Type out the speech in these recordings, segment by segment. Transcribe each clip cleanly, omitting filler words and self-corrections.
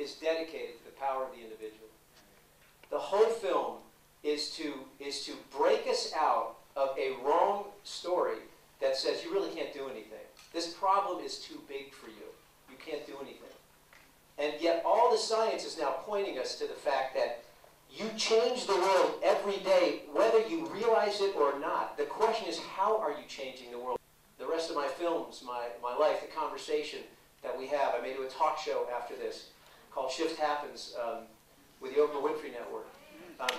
is dedicated to the power of the individual. The whole film is to break us out of a wrong story that says you really can't do anything. This problem is too big for you. You can't do anything. And yet all the science is now pointing us to the fact that you change the world every day, whether you realize it or not. The question is, how are you changing the world? The rest of my films, my life, the conversation that we have, I may do a talk show after this called Shift Happens with the Oprah Winfrey Network. That's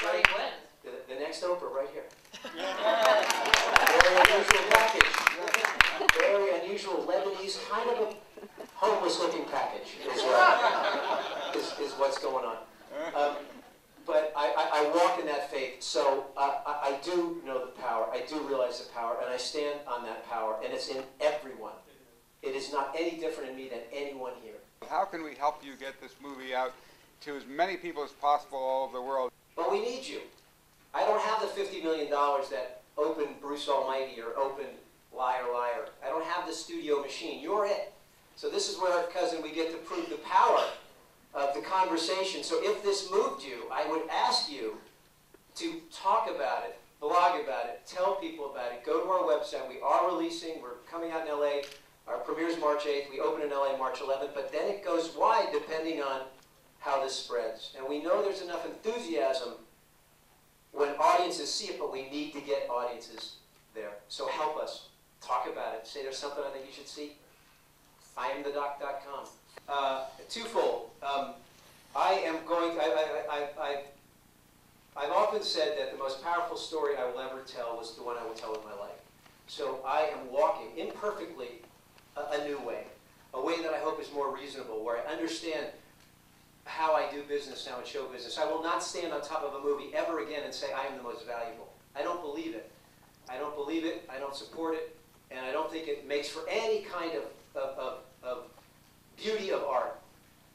right. The next Oprah right here. Very unusual package. Very unusual Lebanese, kind of a homeless-looking package is what's going on. But I walk in that faith, so I do know the power, I do realize the power, and I stand on that power, and it's in everyone. It is not any different in me than anyone here. How can we help you get this movie out to as many people as possible all over the world? But we need you. I don't have the $50 million that opened Bruce Almighty or opened Liar Liar. I don't have the studio machine. You're it. So this is where, cousin, we get to prove the power of the conversation. So if this moved you, I would ask you to talk about it, blog about it, tell people about it, go to our website. We are releasing, we're coming out in LA. Our premiere's March 8th. We open in LA March 11th, but then it goes wide depending on how this spreads. And we know there's enough enthusiasm when audiences see it, but we need to get audiences there. So help us. Talk about it. Say there's something I think you should see. IamTheDoc.com. Twofold. I've often said that the most powerful story I will ever tell was the one I will tell in my life. So I am walking imperfectly a new way, a way that I hope is more reasonable, where I understand how I do business now in show business. I will not stand on top of a movie ever again and say I am the most valuable. I don't believe it. I don't believe it, I don't support it, and I don't think it makes for any kind of beauty of art.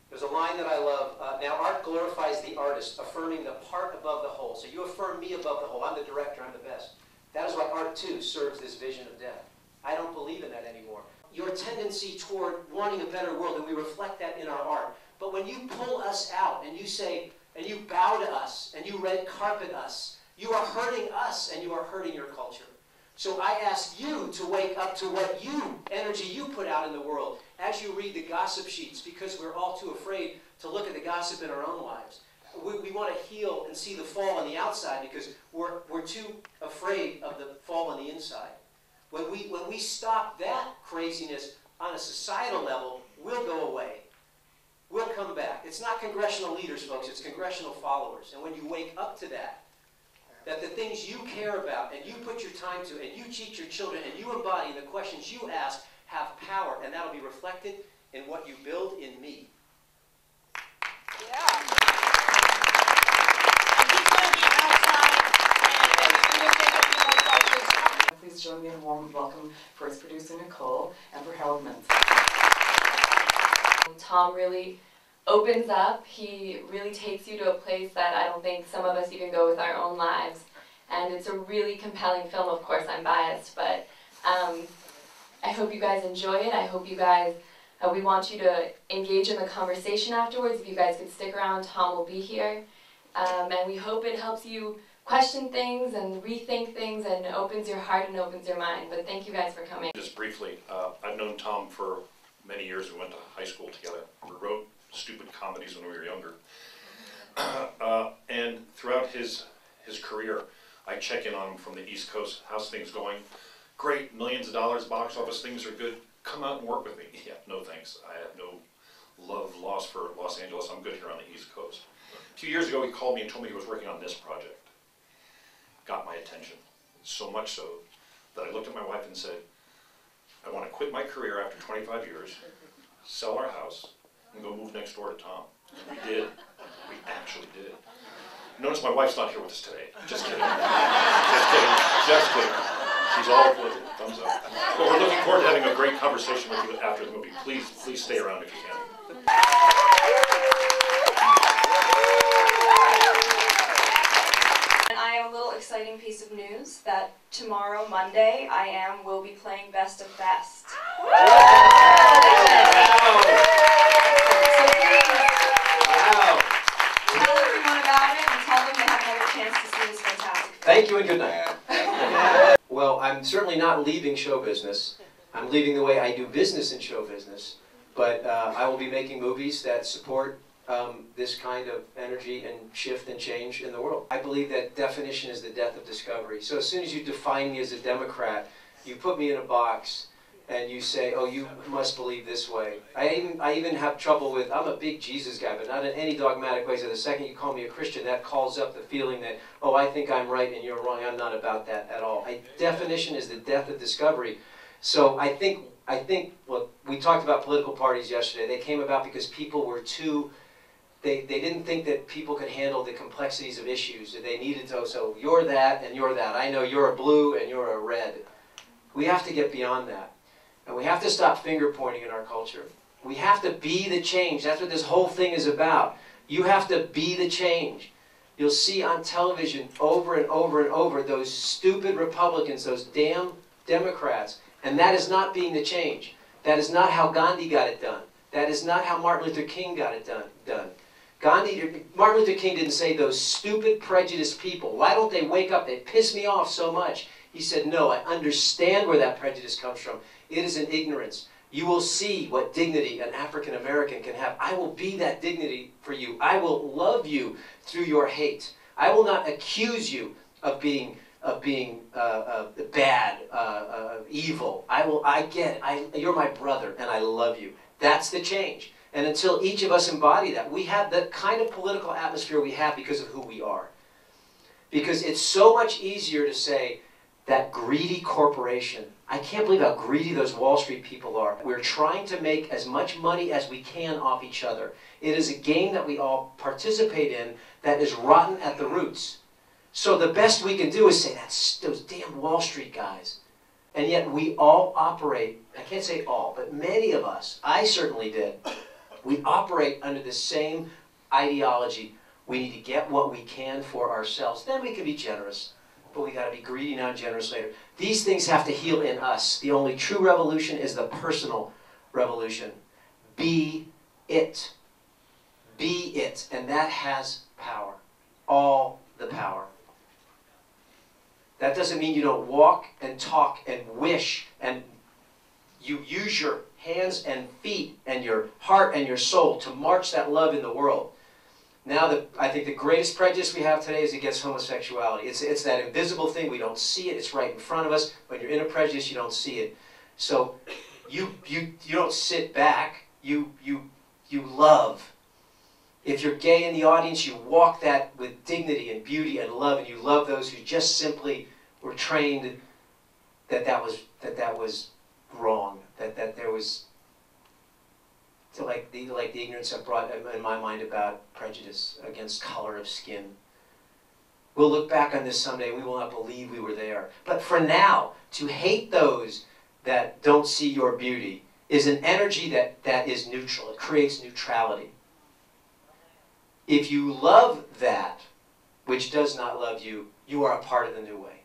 There's a line that I love. Now art glorifies the artist, affirming the part above the whole. So you affirm me above the whole. I'm the director, I'm the best. That is why art too serves this vision of death. I don't believe in that anymore. Your tendency toward wanting a better world, and we reflect that in our art. But when you pull us out and you say, and you bow to us, and you red carpet us, you are hurting us and you are hurting your culture. So I ask you to wake up to what energy you put out in the world as you read the gossip sheets, because we're all too afraid to look at the gossip in our own lives. We want to heal and see the fall on the outside because we're too afraid of the fall on the inside. When we stop that craziness on a societal level, we'll go away. We'll come back. It's not congressional leaders, folks, it's congressional followers. And when you wake up to that the things you care about and you put your time to and you teach your children and you embody the questions you ask have power, and that'll be reflected in what you build in me. Yeah. Please join me in a warm welcome for his producer Nicole and for Harold Mintz. Tom really opens up. He really takes you to a place that I don't think some of us even go with our own lives. And it's a really compelling film. Of course, I'm biased, but I hope you guys enjoy it. I hope you guys, we want you to engage in the conversation afterwards. If you guys could stick around, Tom will be here. And we hope it helps you question things and rethink things and opens your heart and opens your mind. But thank you guys for coming. Just briefly, I've known Tom for many years. We went to high school together. We wrote stupid comedies when we were younger. And throughout his career, I check in on him from the East Coast. How's things going? Great, millions of dollars, box office, things are good. Come out and work with me. Yeah, no thanks. I have no love lost for Los Angeles. I'm good here on the East Coast. 2 years ago, he called me and told me he was working on this project. Got my attention. So much so that I looked at my wife and said, I want to quit my career after 25 years, sell our house, and go move next door to Tom. And we did. We actually did. Notice my wife's not here with us today. Just kidding. Just kidding. Just kidding. She's all with it. Thumbs up. But we're looking forward to having a great conversation with you after the movie. Please stay around if you can. And I have a little exciting piece of news that tomorrow, Monday, will be playing Best of Best. Wow. Tell everyone about it and tell them they have another chance to see this fantastic film. Thank you and good night. Well, I'm certainly not leaving show business. I'm leaving the way I do business in show business. But I will be making movies that support this kind of energy and shift and change in the world. I believe that definition is the death of discovery. So as soon as you define me as a Democrat, you put me in a box and you say, oh, you must believe this way. I even have trouble with, I'm a big Jesus guy, but not in any dogmatic way. So the second you call me a Christian, that calls up the feeling that, oh, I think I'm right and you're wrong. I'm not about that at all. Definition is the death of discovery. So I think, well, we talked about political parties yesterday. They came about because people were too, they didn't think that people could handle the complexities of issues. They needed to, so you're that and you're that. I know you're a blue and you're a red. We have to get beyond that. And we have to stop finger pointing in our culture. We have to be the change. That's what this whole thing is about. You have to be the change. You'll see on television over and over and over those stupid Republicans, those damn Democrats. And that is not being the change. That is not how Gandhi got it done. That is not how Martin Luther King got it done. Martin Luther King didn't say those stupid prejudiced people. Why don't they wake up? They piss me off so much. He said, no, I understand where that prejudice comes from. It is an ignorance. You will see what dignity an African American can have. I will be that dignity for you. I will love you through your hate. I will not accuse you of being bad, evil. I get it. You're my brother and I love you. That's the change. And until each of us embody that, we have the kind of political atmosphere we have because of who we are. Because it's so much easier to say, that greedy corporation, I can't believe how greedy those Wall Street people are. We're trying to make as much money as we can off each other. It is a game that we all participate in that is rotten at the roots. So the best we can do is say, that's those damn Wall Street guys. And yet we all operate, I can't say all, but many of us, I certainly did, we operate under the same ideology. We need to get what we can for ourselves. Then we can be generous. But we got to be greedy now and generous later. These things have to heal in us. The only true revolution is the personal revolution. Be it. Be it. And that has power. All the power. That doesn't mean you don't walk and talk and wish and you use your hands and feet and your heart and your soul to march that love in the world. Now, I think the greatest prejudice we have today is against homosexuality. It's that invisible thing. We don't see it. It's right in front of us. When you're in a prejudice, you don't see it. So you don't sit back. You love. If you're gay in the audience, you walk that with dignity and beauty and love, and you love those who just simply were trained that was wrong, that there was. So like the ignorance I brought in my mind about prejudice against color of skin. We'll look back on this someday. We will not believe we were there. But for now, to hate those that don't see your beauty is an energy that is neutral. It creates neutrality. If you love that which does not love you, you are a part of the new way.